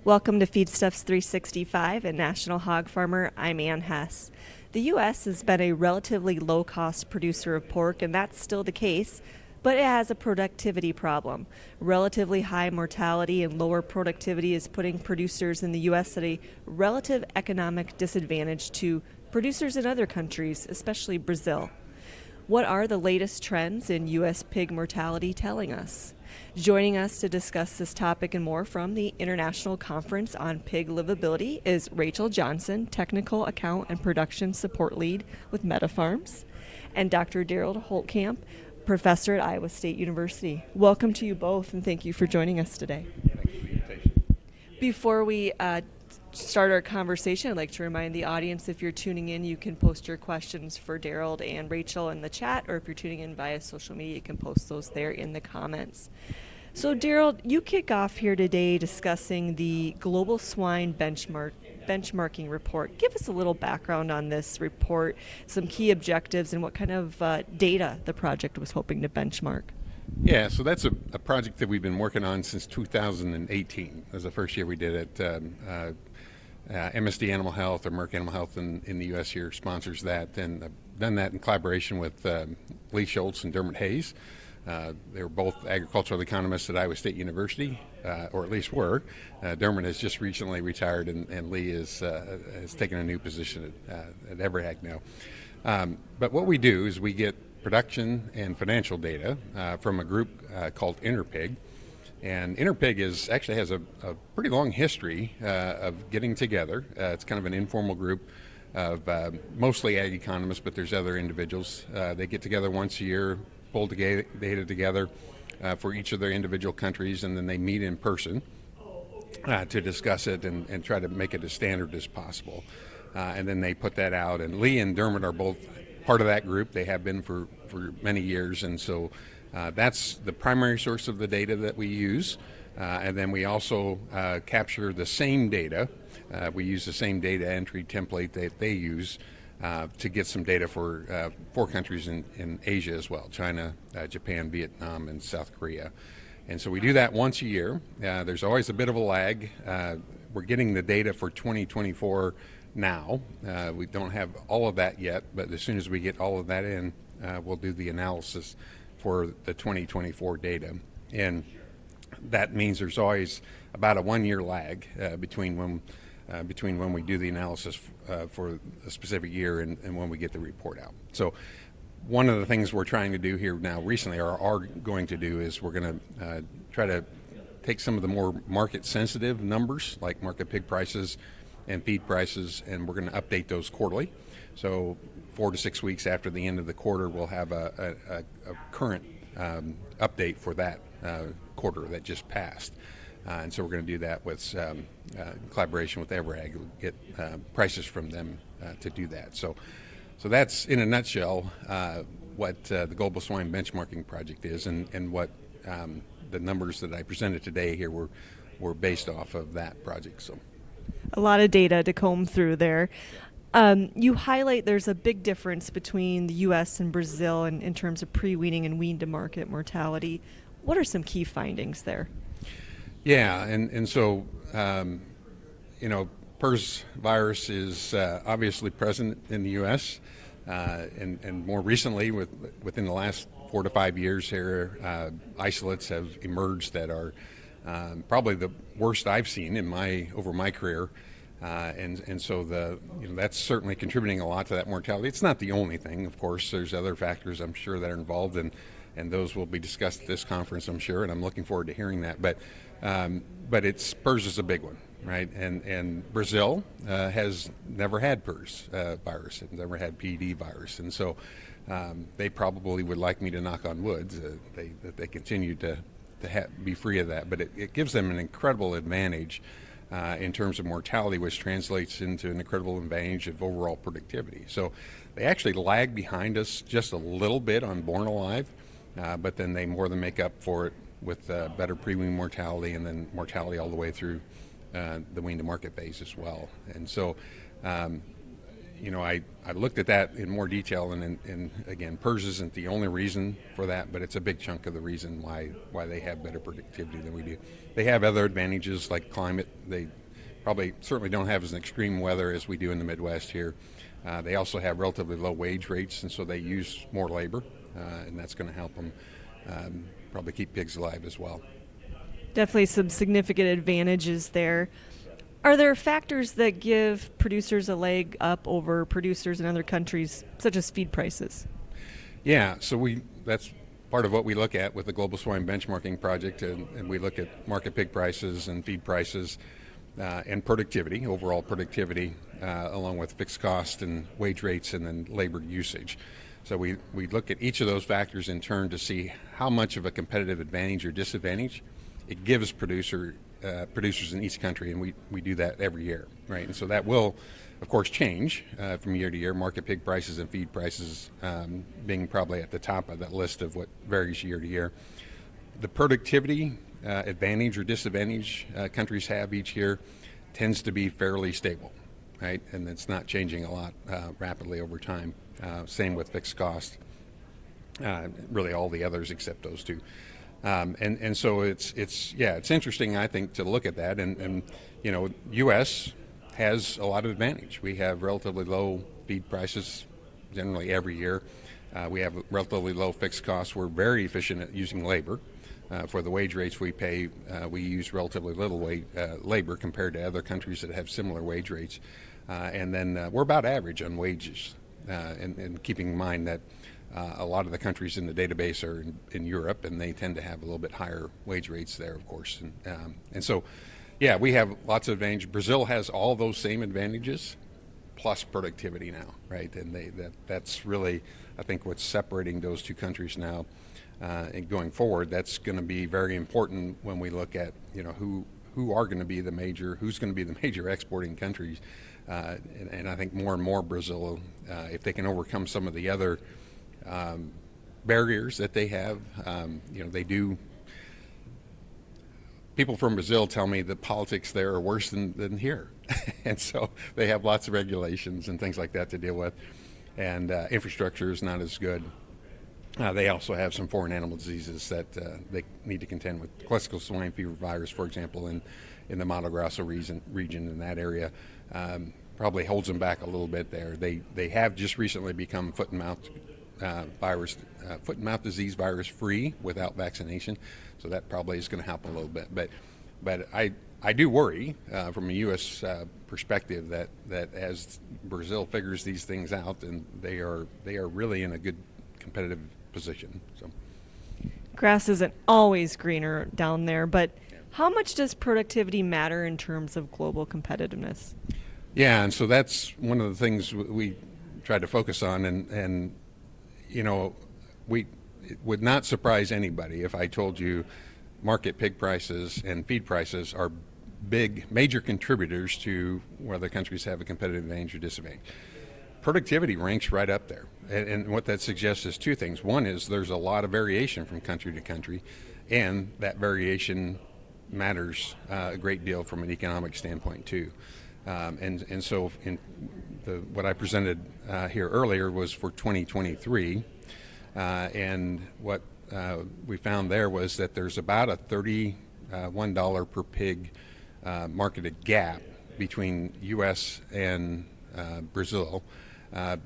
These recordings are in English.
Welcome to Feedstuffs 365 and National Hog Farmer. I'm Ann Hess. The U.S. has been a relatively low-cost producer of pork, and that's still the case, but it has a productivity problem. Relatively high mortality and lower productivity is putting producers in the U.S. at a relative economic disadvantage to producers in other countries, especially Brazil. What are the latest trends in U.S. pig mortality telling us? Joining us to discuss this topic and more from the International Conference on Pig Livability is Rachel Johnson, Technical Account and Production Support Lead with MetaFarms, and Dr. Derald Holtkamp, Professor at Iowa State University. Welcome to you both, and thank you for joining us today. Thank you for the invitation. Before we start our conversation, I'd like to remind the audience, if you're tuning in, you can post your questions for Derald and Rachel in the chat, or if you're tuning in via social media, you can post those there in the comments. So Derald, you kick off here today discussing the Global Swine Benchmarking Report. Give us a little background on this report, some key objectives, and what kind of data the project was hoping to benchmark. Yeah, so that's a project that we've been working on since 2018. That was the first year we did it. MSD Animal Health, or Merck Animal Health in the U.S. here sponsors that, and I've done that in collaboration with Lee Schultz and Dermot Hayes. They were both agricultural economists at Iowa State University, or at least were. Dermot has just recently retired, and Lee has taken a new position at EverAg now. But what we do is we get production and financial data from a group called Interpig. And Interpig actually has a pretty long history of getting together. It's kind of an informal group of mostly ag economists, but there's other individuals. They get together once a year, pull data together for each of their individual countries, and then they meet in person to discuss it and try to make it as standard as possible. And then they put that out, and Lee and Dermot are both part of that group. They have been for many years, and so that's the primary source of the data that we use. And then we also capture the same data. We use the same data entry template that they use to get some data for 4 countries in Asia as well: China, Japan, Vietnam, and South Korea. And so we do that once a year. There's always a bit of a lag. We're getting the data for 2024 now. We don't have all of that yet, but as soon as we get all of that in, we'll do the analysis for the 2024 data. And that means there's always about a 1-year lag between when we do the analysis for a specific year and when we get the report out. So one of the things we're trying to do here now recently, or are going to do, is we're going to try to take some of the more market sensitive numbers, like market pig prices and feed prices, and we're going to update those quarterly. So 4 to 6 weeks after the end of the quarter, we'll have a current update for that quarter that just passed. And so we're going to do that with collaboration with EverAg, get prices from them to do that. So that's, in a nutshell, what the Global Swine Benchmarking Project is, and what the numbers that I presented today here were based off of that project. So a lot of data to comb through there. You highlight there's a big difference between the U.S. and Brazil in terms of pre-weaning and wean-to-market mortality. What are some key findings there? Yeah, and so, PRRS virus is obviously present in the U.S., and more recently, within the last 4 to 5 years here, isolates have emerged that are probably the worst I've seen over my career. And so that's certainly contributing a lot to that mortality. It's not the only thing, of course. There's other factors, I'm sure, that are involved, and those will be discussed at this conference, I'm sure, and I'm looking forward to hearing that. But PRRS is a big one, right? And Brazil has never had PRRS virus. It never had PED virus, and so they probably would like me to knock on wood that they continue to be free of that. But it gives them an incredible advantage in terms of mortality, which translates into an incredible advantage of overall productivity. So they actually lag behind us just a little bit on born alive, but then they more than make up for it with better pre-wean mortality, and then mortality all the way through the wean to market phase as well. And so I looked at that in more detail, and again, PRRS isn't the only reason for that, but it's a big chunk of the reason why they have better productivity than we do. They have other advantages like climate. They probably certainly don't have as extreme weather as we do in the Midwest here. They also have relatively low wage rates, and so they use more labor, and that's going to help them probably keep pigs alive as well. Definitely some significant advantages there. Are there factors that give producers a leg up over producers in other countries, such as feed prices? Yeah, so that's part of what we look at with the Global Swine Benchmarking Project, and we look at market pig prices and feed prices and productivity, overall productivity, along with fixed cost and wage rates and then labor usage. So we look at each of those factors in turn to see how much of a competitive advantage or disadvantage it gives producers in each country, and we do that every year, right? And so that will, of course, change from year to year. Market pig prices and feed prices being probably at the top of that list of what varies year to year. The productivity advantage or disadvantage countries have each year tends to be fairly stable, right? And it's not changing a lot rapidly over time. Same with fixed cost. Really all the others except those two. And so it's interesting, I think, to look at that. And U.S. has a lot of advantage. We have relatively low feed prices generally every year. We have relatively low fixed costs. We're very efficient at using labor. For the wage rates we pay, we use relatively little labor compared to other countries that have similar wage rates. And then we're about average on wages, and keeping in mind that a lot of the countries in the database are in Europe, and they tend to have a little bit higher wage rates there, of course. And so, yeah, we have lots of advantage. Brazil has all those same advantages, plus productivity now, right? And that's really, I think, what's separating those two countries now. And going forward, that's going to be very important when we look at, who are going to be who's going to be the major exporting countries. And I think more and more Brazil, if they can overcome some of the other barriers that they have, they do. People from Brazil tell me that politics there are worse than here. And so they have lots of regulations and things like that to deal with. And infrastructure is not as good. They also have some foreign animal diseases that they need to contend with. Classical swine fever virus, for example, in the Mato Grosso region in that area, probably holds them back a little bit there. They have just recently become foot and mouth disease virus free without vaccination, so that probably is going to help a little bit. But I do worry from a U.S. perspective that as Brazil figures these things out, and they are really in a good competitive position. So grass isn't always greener down there, but how much does productivity matter in terms of global competitiveness? Yeah, and so that's one of the things we try to focus on, and it would not surprise anybody if I told you market pig prices and feed prices are major contributors to whether countries have a competitive advantage or disadvantage. Productivity ranks right up there, and what that suggests is two things. One is there's a lot of variation from country to country, and that variation matters a great deal from an economic standpoint too. And so what I presented here earlier was for 2023, and what we found there was that there's about a $31 per pig marketed gap between U.S. and Brazil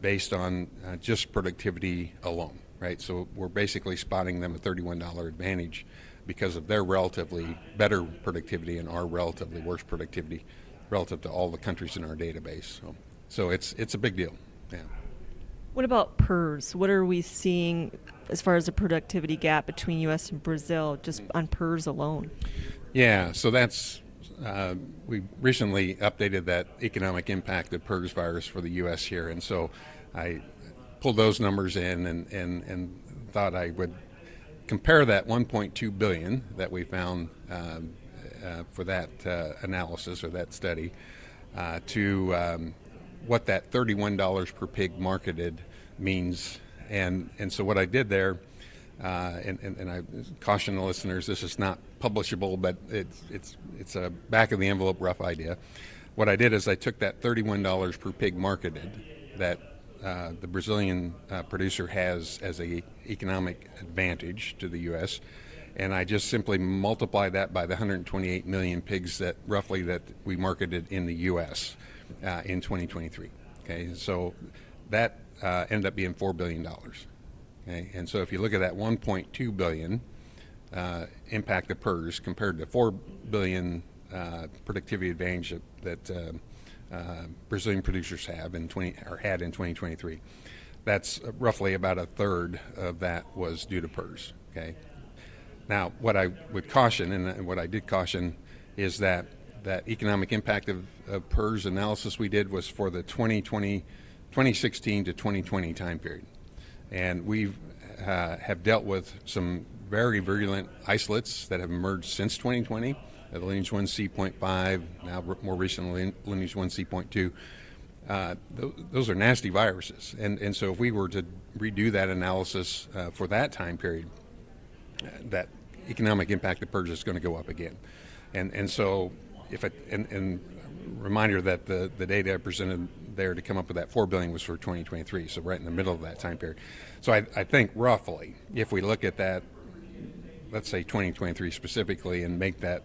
based on just productivity alone, right? So we're basically spotting them a $31 advantage because of their relatively better productivity and our relatively worse productivity relative to all the countries in our database. So it's a big deal. Yeah. What about PRRS? What are we seeing as far as the productivity gap between U.S. and Brazil just on PRRS alone? Yeah, so that's we recently updated that economic impact of PRRS virus for the U.S. here, and so I pulled those numbers in and thought I would compare that 1.2 billion that we found for that analysis or that study to what that $31 per pig marketed means, and so what I did there. And I caution the listeners, this is not publishable, but it's a back of the envelope rough idea. What I did is I took that $31 per pig marketed that the Brazilian producer has as a economic advantage to the U.S., and I just simply multiply that by the 128 million pigs that we marketed in the U.S. In 2023. Okay, so that ended up being $4 billion. Okay, and so if you look at that 1.2 billion impact of PRRS compared to 4 billion productivity advantage that Brazilian producers had in 2023, that's roughly about a third of that was due to PRRS. Okay. Now, what I would caution, and what I did caution, is that economic impact of PRRS analysis we did was for the 2016 to 2020 time period. And we have dealt with some very virulent isolates that have emerged since 2020, the lineage 1 C.5, now more recently lineage 1 C.2. Those are nasty viruses. And so if we were to redo that analysis for that time period, that economic impact of PRRS is going to go up again. And so and reminder that the data I presented there to come up with that 4 billion was for 2023, so right in the middle of that time period. So I think roughly, if we look at that, let's say 2023 specifically, and make that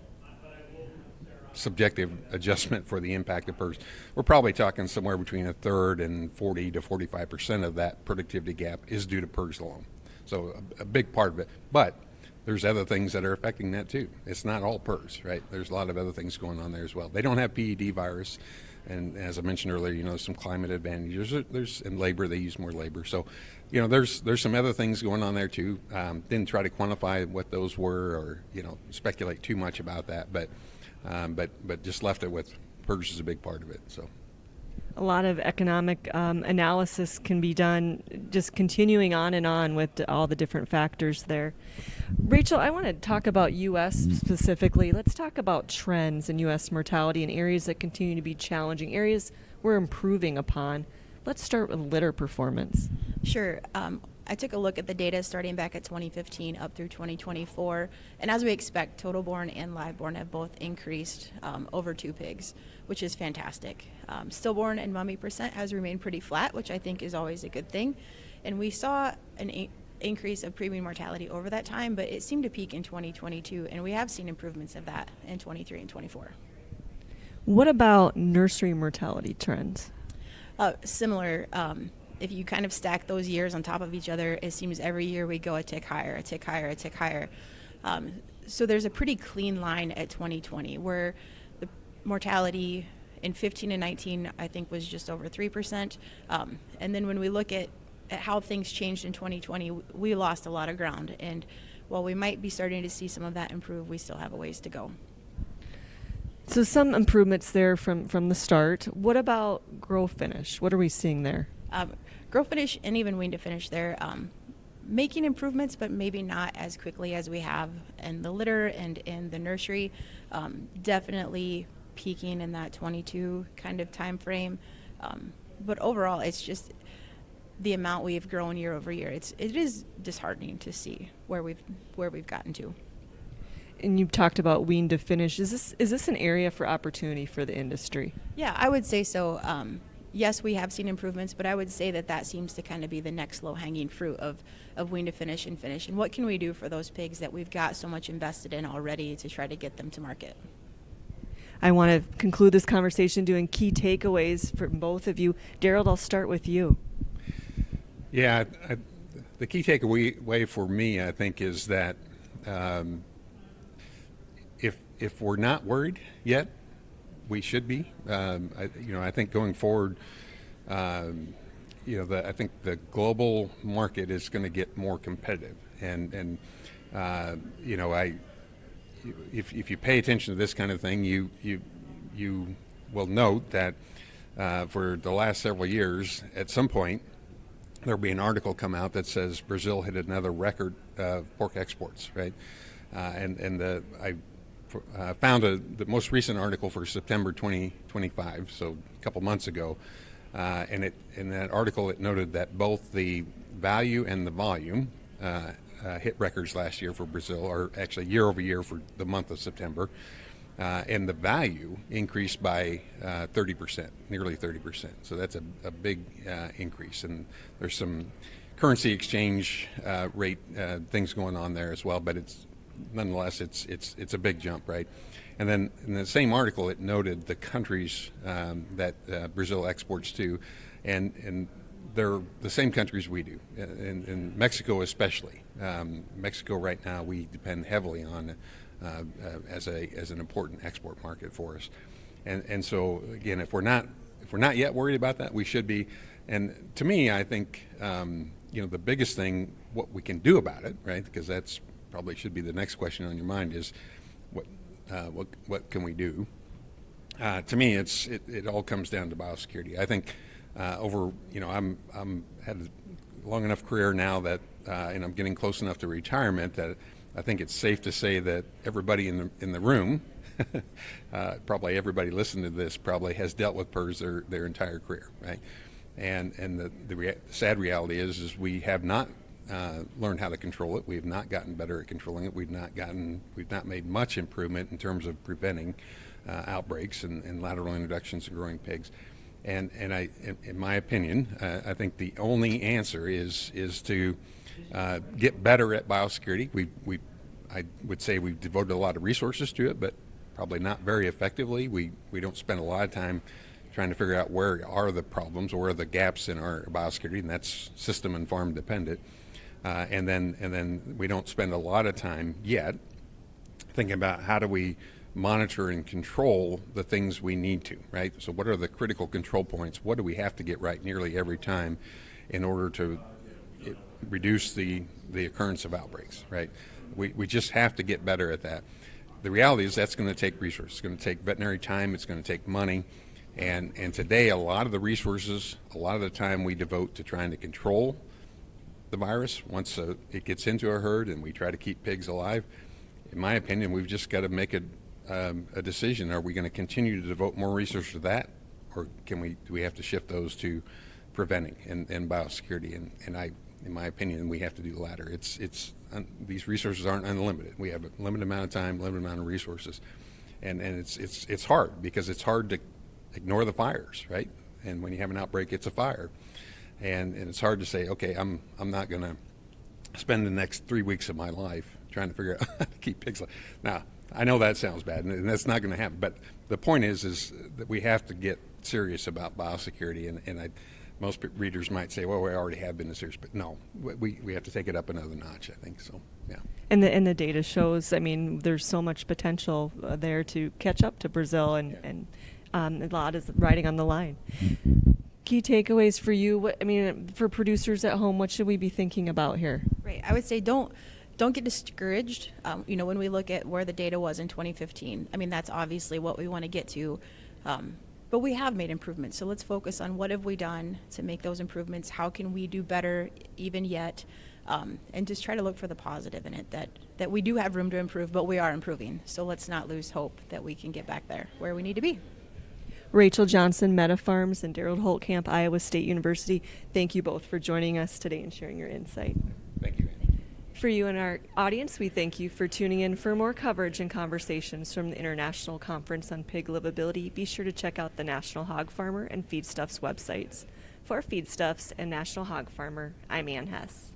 subjective adjustment for the impact of PRRS, we're probably talking somewhere between a third and 40 to 45% of that productivity gap is due to PRRS alone. So a big part of it. But there's other things that are affecting that too. It's not all PRRS, right? There's a lot of other things going on there as well. They don't have PED virus, and as I mentioned earlier, some climate advantages. There's in labor, they use more labor. So, there's some other things going on there too. Didn't try to quantify what those were, or speculate too much about that, but just left it with PRRS is a big part of it. So. A lot of economic analysis can be done, just continuing on and on with all the different factors there. Rachel, I want to talk about U.S. specifically. Let's talk about trends in U.S. mortality and areas that continue to be challenging, areas we're improving upon. Let's start with litter performance. Sure. I took a look at the data starting back at 2015 up through 2024, and as we expect, total born and live born have both increased over 2 pigs, which is fantastic. Stillborn and mummy percent has remained pretty flat, which I think is always a good thing. And we saw an increase of pre-wean mortality over that time, but it seemed to peak in 2022, and we have seen improvements of that in 23 and 24. What about nursery mortality trends? Similar. If you kind of stack those years on top of each other, it seems every year we go a tick higher, a tick higher, a tick higher. So there's a pretty clean line at 2020 where the mortality in 15 and 19, I think, was just over 3%. And then when we look at how things changed in 2020, we lost a lot of ground. And while we might be starting to see some of that improve, we still have a ways to go. So some improvements there from the start. What about grow finish? What are we seeing there? Grow finish and even wean to finish there, making improvements, but maybe not as quickly as we have in the litter and in the nursery. Definitely peaking in that 22 kind of time frame. But overall, it's just the amount we've grown year over year. It is disheartening to see where we've gotten to. And you've talked about wean to finish. Is this an area for opportunity for the industry? Yeah, I would say so. Yes, we have seen improvements, but I would say that seems to kind of be the next low-hanging fruit of wean to finish and finish. And what can we do for those pigs that we've got so much invested in already to try to get them to market? I want to conclude this conversation doing key takeaways from both of you. Derald, I'll start with you. Yeah, the key takeaway for me, I think, is that if we're not worried yet, we should be. I think going forward, I think the global market is going to get more competitive, and if you pay attention to this kind of thing, you will note that for the last several years, at some point, there'll be an article come out that says Brazil hit another record of pork exports, right? I found the most recent article for September 2025, so a couple months ago, and in that article it noted that both the value and the volume hit records last year for Brazil, or actually year over year for the month of September. and the value increased by 30%, nearly 30%. So that's a big increase, and there's some currency exchange rate things going on there as well. But nonetheless it's a big jump, right? And then in the same article, it noted the countries that Brazil exports to, and they're the same countries we do, in Mexico especially. Mexico right now we depend heavily on as an important export market for us, and so again, if we're not yet worried about that, we should be. And to me, I think the biggest thing, what we can do about it, right? Because that's probably should be the next question on your mind is what can we do? To me, it all comes down to biosecurity. I think I'm had a long enough career now that and I'm getting close enough to retirement that I think it's safe to say that everybody in the room, probably everybody listening to this, probably has dealt with PRRS their entire career, right? And the sad reality is we have not learned how to control it. We have not gotten better at controlling it. We've not made much improvement in terms of preventing outbreaks and lateral introductions of growing pigs. And in my opinion, I think the only answer is to get better at biosecurity. I would say we've devoted a lot of resources to it, but probably not very effectively. We don't spend a lot of time trying to figure out where are the problems or where are the gaps in our biosecurity, and that's system and farm dependent. And then we don't spend a lot of time yet thinking about how do we monitor and control the things we need to, right? So what are the critical control points? What do we have to get right nearly every time in order to reduce the occurrence of outbreaks, right? We just have to get better at that. The reality is that's going to take resources. It's going to take veterinary time. It's going to take money. And today, a lot of the resources, a lot of the time we devote to trying to control the virus once it gets into a herd and we try to keep pigs alive. In my opinion, we've just got to make a decision. Are we going to continue to devote more resources to that, or do we have to shift those to preventing and biosecurity? And in my opinion, we have to do the latter. These resources aren't unlimited. We have a limited amount of time, limited amount of resources, and it's hard because it's hard to ignore the fires, right? And when you have an outbreak, it's a fire, and it's hard to say, okay, I'm not going to spend the next 3 weeks of my life trying to figure out how to keep pigs alive. Now, I know that sounds bad, and that's not going to happen. But the point is that we have to get serious about biosecurity, and most readers might say, well, we already have been serious, but no, we have to take it up another notch, I think. So, yeah. And the data shows, I mean, there's so much potential there to catch up to Brazil, and a lot is riding on the line. Key takeaways for you, for producers at home, what should we be thinking about here? Right. I would say don't get discouraged. When we look at where the data was in 2015, that's obviously what we want to get to. But we have made improvements. So let's focus on what have we done to make those improvements. How can we do better even yet? And just try to look for the positive in it, that we do have room to improve, but we are improving. So let's not lose hope that we can get back there where we need to be. Rachel Johnson, MetaFarms, and Derald Holtkamp, Iowa State University. Thank you both for joining us today and sharing your insight. Thank you. For you and our audience, we thank you for tuning in. For more coverage and conversations from the International Conference on Pig Livability, be sure to check out the National Hog Farmer and Feedstuffs websites. For Feedstuffs and National Hog Farmer, I'm Ann Hess.